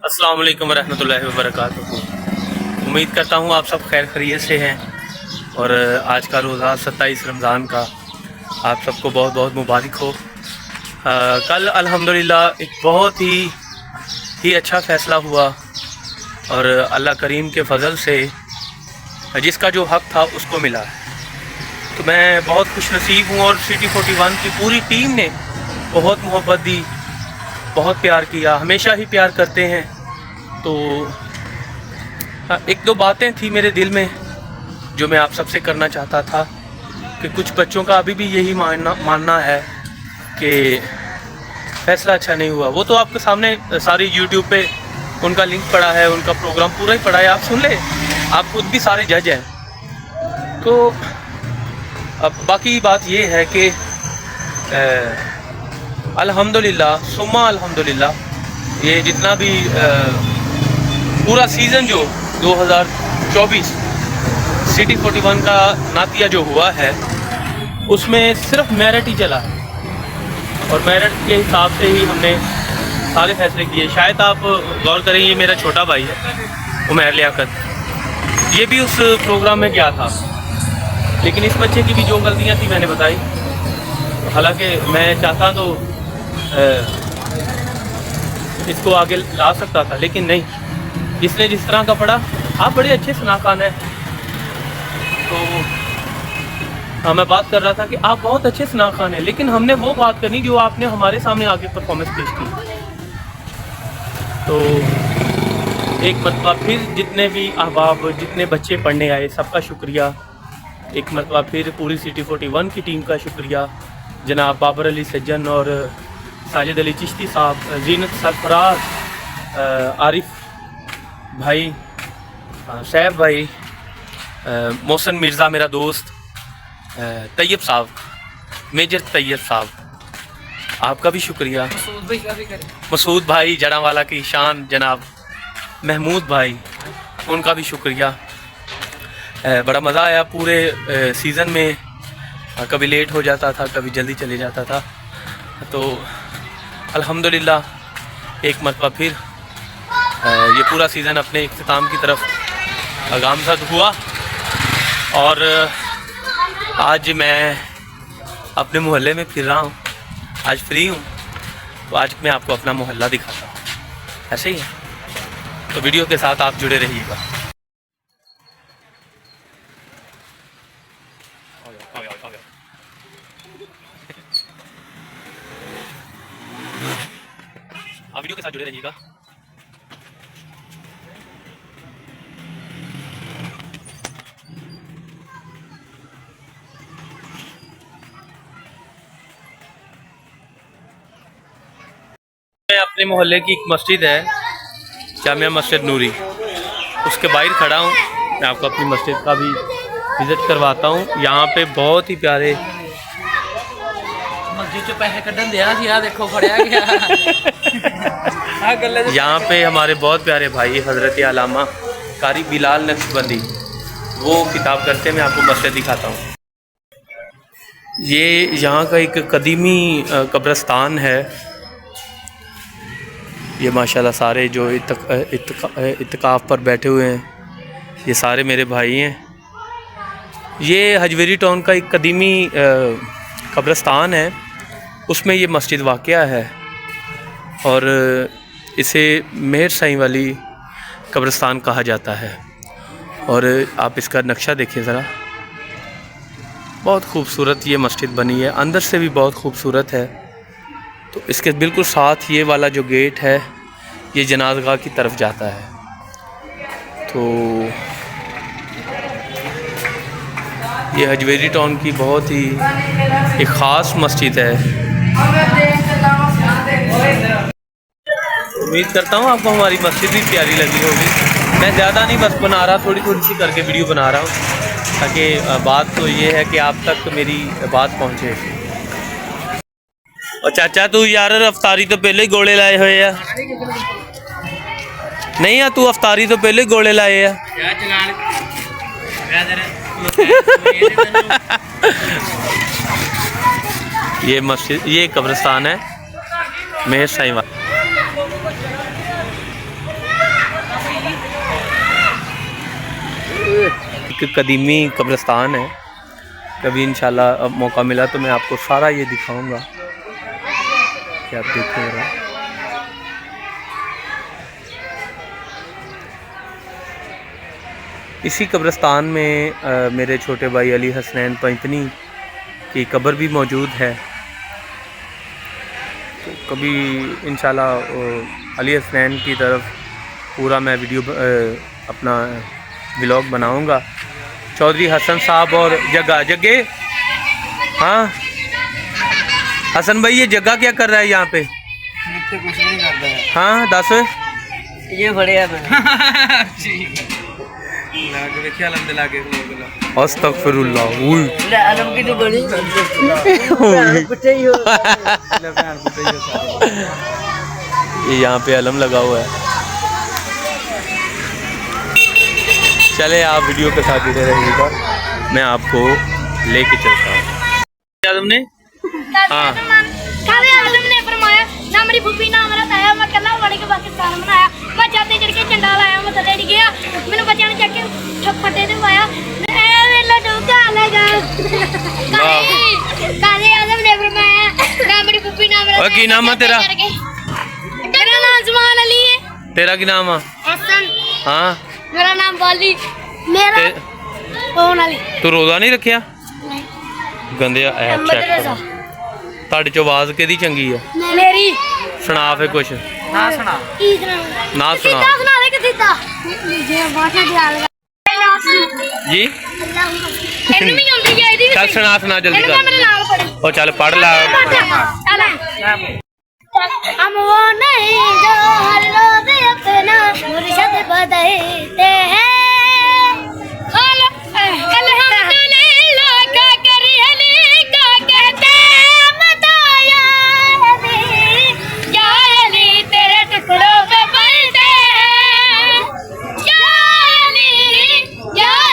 अस्सलाम वालेकुम रहमतुल्लाहि व बरकातुहू। उम्मीद करता हूँ आप सब खैर खैरियत से हैं और आज का रोज़ा 27 रमज़ान का आप सबको बहुत बहुत मुबारक हो। कल अल्हम्दुलिल्लाह एक बहुत ही अच्छा फ़ैसला हुआ और अल्लाह करीम के फ़ज़ल से जिसका जो हक़ था उसको मिला। तो मैं बहुत खुश नसीब हूँ और सिटी 41 की पूरी टीम ने बहुत मोहब्बत दी, बहुत प्यार किया, हमेशा ही प्यार करते हैं। तो एक दो बातें थी मेरे दिल में जो मैं आप सबसे करना चाहता था कि कुछ बच्चों का अभी भी यही मानना है कि फ़ैसला अच्छा नहीं हुआ। वो तो आपके सामने सारी यूट्यूब पे उनका लिंक पड़ा है, उनका प्रोग्राम पूरा ही पड़ा है, आप सुन ले, आप खुद भी सारे जज हैं। तो अब बाकी बात ये है कि अल्हम्दुलिल्लाह सुम्मा अल्हम्दुलिल्लाह ये जितना भी पूरा सीज़न जो 2024 सिटी 41 का नातिया जो हुआ है उसमें सिर्फ मेरिट ही चला है और मेरिट के हिसाब से ही हमने सारे फैसले किए। शायद आप गौर करें, ये मेरा छोटा भाई है उमैर लियाकत, ये भी उस प्रोग्राम में गया था, लेकिन इस बच्चे की भी जो गलतियाँ थी मैंने बताई। हालांकि मैं चाहता तो इसको आगे ला सकता था, लेकिन नहीं, इसने जिस तरह का पढ़ा। आप बड़े अच्छे शनाखान हैं। तो हाँ, मैं बात कर रहा था कि आप बहुत अच्छे शनाखान हैं, लेकिन हमने वो बात करनी जो आपने हमारे सामने आगे परफॉर्मेंस पेश की। तो एक मरतबा फिर जितने भी अहबाब, जितने बच्चे पढ़ने आए, सबका शुक्रिया। एक मरतबा फिर पूरी सिटी 41 की टीम का शुक्रिया, जनाब बाबर अली सज्जन और साजिद अली चिश्ती साहब, जीनत सरफराज, आरिफ भाई, शैब भाई, मोहसन मिर्ज़ा मेरा दोस्त, तैयब साहब, मेजर तैयब साहब, आपका भी शुक्रिया। मसूद भाई जड़ावाला की शान, जनाब महमूद भाई, उनका भी शुक्रिया। बड़ा मज़ा आया पूरे सीज़न में। कभी लेट हो जाता था, कभी जल्दी चले जाता था। तो अल्हम्दुलिल्लाह एक मरतबा फिर ये पूरा सीज़न अपने इख्तिताम की तरफ गामज़द हुआ और आज मैं अपने मोहल्ले में फिर रहा हूँ। आज फ्री हूँ तो आज मैं आपको अपना मोहल्ला दिखाता हूँ। ऐसे ही है, तो वीडियो के साथ आप जुड़े रहिएगा। आप वीडियो के साथ जुड़े रहिएगा। अपने मोहल्ले की एक मस्जिद है, जामिया मस्जिद नूरी, उसके बाहर खड़ा हूँ। मैं आपको अपनी मस्जिद का भी विज़िट करवाता हूँ। यहाँ पे बहुत ही प्यारे यहाँ पे हमारे बहुत प्यारे भाई हज़रत अल्लामा कारी बिलाल नक्शबंदी वो किताब करते हैं। मैं आपको मस्जिद दिखाता हूँ। ये यहाँ का एक कदीमी कब्रिस्तान है। ये माशाल्लाह सारे जो इत्तकाफ़ पर बैठे हुए हैं, ये सारे मेरे भाई हैं। ये हजवेरी टाउन का एक कदीमी कब्रिस्तान है, उसमें ये मस्जिद वाक़या है और इसे मेहर साईं वाली कब्रिस्तान कहा जाता है। और आप इसका नक्शा देखिए ज़रा, बहुत खूबसूरत ये मस्जिद बनी है, अंदर से भी बहुत खूबसूरत है। तो इसके बिल्कुल साथ ये वाला जो गेट है ये जनाज़गाह की तरफ जाता है। तो ये हजवेरी टाउन की बहुत ही एक ख़ास मस्जिद है। उम्मीद करता हूँ आपको हमारी मस्जिद भी प्यारी लगी होगी। मैं ज़्यादा नहीं बस बना रहा, थोड़ी थोड़ी सी करके वीडियो बना रहा हूँ ताकि बात तो ये है कि आप तक मेरी बात पहुँचे। और चाचा तू यार अफतारी तो पहले गोले लाए हुए है, नहीं है तू अफतारी तो पहले गोले लाए है। ये मस्जिद, ये कब्रिस्तान है मेहर साईं वाला। एक कदीमी कब्रिस्तान है। कभी इंशाल्लाह मौका मिला तो मैं आपको सारा ये दिखाऊंगा कि आप देखिएगा। इसी कब्रिस्तान में मेरे छोटे भाई अली हसनैन पंजतनी की कब्र भी मौजूद है। तो कभी इंशाल्लाह अली हसनैन की तरफ पूरा मैं वीडियो अपना व्लॉग बनाऊंगा। चौधरी हसन साहब और जग्गे, हाँ हसन भाई ये जग्गा क्या कर रहा है यहाँ पे? कुछ नहीं करता है। हाँ दस ये बढ़िया अस्तगफिरुल्लाह। की तो बड़ी ये यहाँ पे अलम लगा हुआ है। चले आप वीडियो के साथ जुड़े रहिएगा, मैं आपको लेके चलता हूँ। आदम ने हाँ ने फरमाया ना मेरी फुफी ना मेरा ताया मैं कला वाले के पाकिस्तान बनाया मैं जाते चढ़ के झंडा लाया मैं थले डिग गया मैंने बच्चों ने चक के फटे ते पाया ए वेला डोका लगा काले आदम ने फरमाया ना मेरी फुफी ना मेरा की नाम है तेरा? मेरा नाम जमान अली है। तेरा की नाम है? हसन। हाँ मेरा नाम बाली। मेरा कौन अली। तू रोजा नहीं रखिया? गंदे ਤੁਹਾਡੇ ਚ ਆਵਾਜ਼ ਕਿਹਦੀ ਚੰਗੀ ਆ? मेरी ਸੁਣਾ ਫੇ ਕੁਛ ना सुना ਨਾ ਸੁਣਾ सुना दे किदा जे बाटा दिया ਜੀ ਇਹਨੂੰ ਵੀ ਆਉਂਦੀ ਹੈ ਇਹਦੀ ਚੱਲ ਸੁਣਾ ਸੁਣਾ ਜਲਦੀ ਇਹਨੂੰ ਕਰ। ਮੇਰੇ ਨਾਲ ਪੜੀ ਉਹ ਚੱਲ ਪੜ ਲੈ। हम वो नहीं जो हर रोज अपना मुर्शद बदलते हैं। अल्हम्दुलिल्लाह का कर अली का कहते बताया अली या अली तेरे टुकड़ों पे पलते हैं या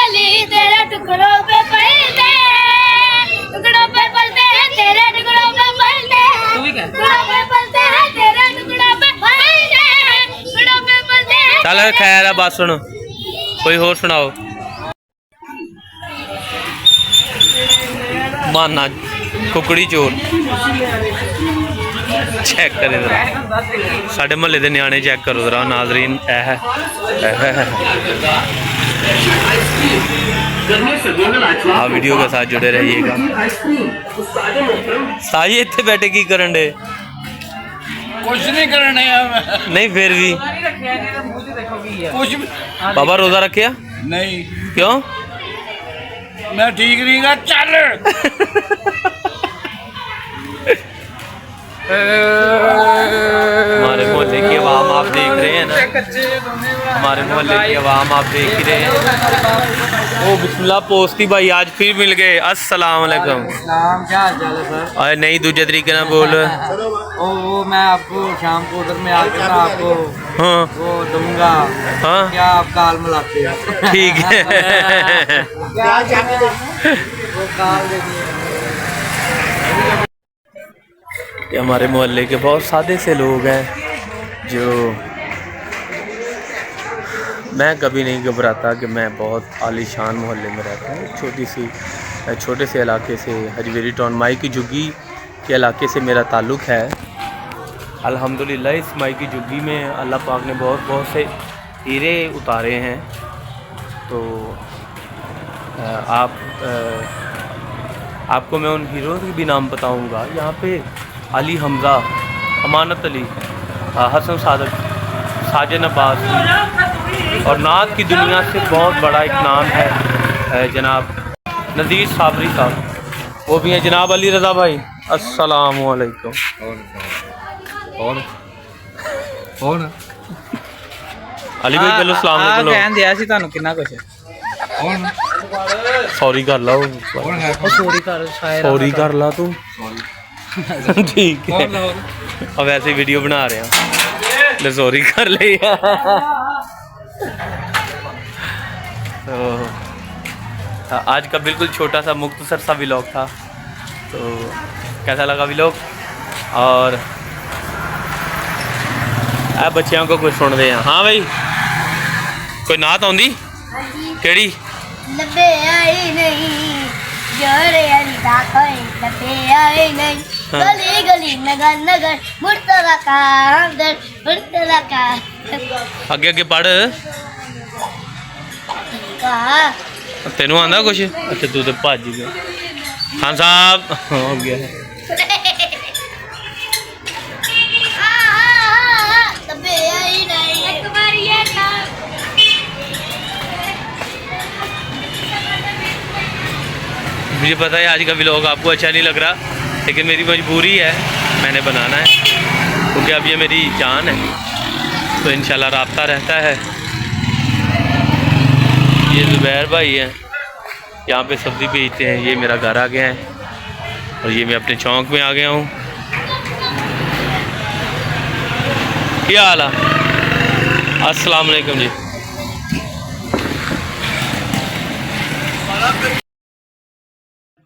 अली तेरे टुकड़ों पे पलते हैं टुकड़ों पे पलते हैं तेरे टुकड़ों पे पलते हैं टुकड़ों पे पलते हैं तेरे टुकड़ों पे पलते हैं टुकड़ों पे पलते हैं। ਚੱਲ ਖੈਰ ਆ ਬਸ ਸੁਣ ਕੋਈ ਹੋਰ ਸੁਣਾਓ। माना कुकड़ी चोर चेक करे जरा साढ़े महल्ले के न्याणे चेक करो जरा नाजरीन हाँ वीडियो के साथ जुड़े रहिएगा। साजी इतने बैठे की करन डे? कुछ नहीं करने नहीं फिर भी कुछ बाबा रोजा रखिया? नहीं क्यों? मैं ठीक नहीं गा चल हमारे मोहल्ले की आवाम आप देख रहे हैं ना, हमारे मोहल्ले की आवाम आप देख ही रहे हैं। ओ बिस्मिल्लाह पोस्ती भाई आज फिर मिल गए। अस्सलाम वालेकुम। नाम क्या हाल चाल है सर? अरे नहीं दूसरे तरीके ना बोल। वो मैं आपको शाम को उधर में आकर ना आपको हाँ वो दूंगा। हाँ क्या आप काल मिलाते हो? ठीक है। वो काल देखिए। ये हमारे मोहल्ले के बहुत सादे से लोग हैं जो मैं कभी नहीं घबराता कि मैं बहुत आलीशान मोहल्ले में रहता हूँ। छोटे से इलाके से हजवेरी टाउन माई की झुग्गी के इलाके से मेरा ताल्लुक़ है। अल्हम्दुलिल्लाह इस माई की झुग्गी में अल्लाह पाक ने बहुत बहुत से हीरे उतारे हैं। तो आपको मैं उन हीरोज़ के भी नाम बताऊंगा। यहाँ पे अली हमज़ा, अमानत अली, हसन सादक, साजन अब्बास और नात की दुनिया से बहुत बड़ा एक नाम है जनाब नज़ीर साबरी साहब, वो भी हैं जनाब अली रज़ा भाई। अस्सलामु अलैकुम। कौन अली भाई चलो सलाम कहन दिया सी ਤੁਹਾਨੂੰ ਕਿੰਨਾ ਕੁਛ कौन सॉरी कर ला सॉरी कर शायद सॉरी कर ला तू ठीक है अब ऐसे वीडियो बना रहे हैं ले सॉरी कर ले तो आज का बिल्कुल छोटा सा मुख्तसर सा व्लॉग था। तो कैसा लगा व्लॉग? और अब बच्चों को कुछ सुन रहे हैं। हाँ भाई कोई नात आउंदी केड़ी लबे आई नहीं जोरे अंधा कोई लबे आई नहीं गली गली नगर नगर मुर्तजा का अंदर मुर्तजा का आगे आगे पढ़ का तेनू आंदा कुछ अच्छा तू तो भज गया खान साहब हो गया लबे आई नहीं एक बार ये था मुझे पता है आज का व्लॉग आपको अच्छा नहीं लग रहा, लेकिन मेरी मजबूरी है, मैंने बनाना है क्योंकि अब ये मेरी जान है। तो इंशाल्लाह राब्ता रहता है। ये ज़ुबैर भाई हैं, यहाँ पे सब्ज़ी बेचते हैं। ये मेरा घर आ गया है और ये मैं अपने चौक में आ गया हूँ। क्या हाल है? अस्सलाम वालेकुम जी।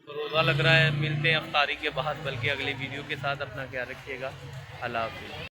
रोज़ा लग रहा है, मिलते हैं अफ्तारी के बाद, बल्कि अगली वीडियो के साथ। अपना ख्याल रखिएगा। अल्लाह हाफ़िज़।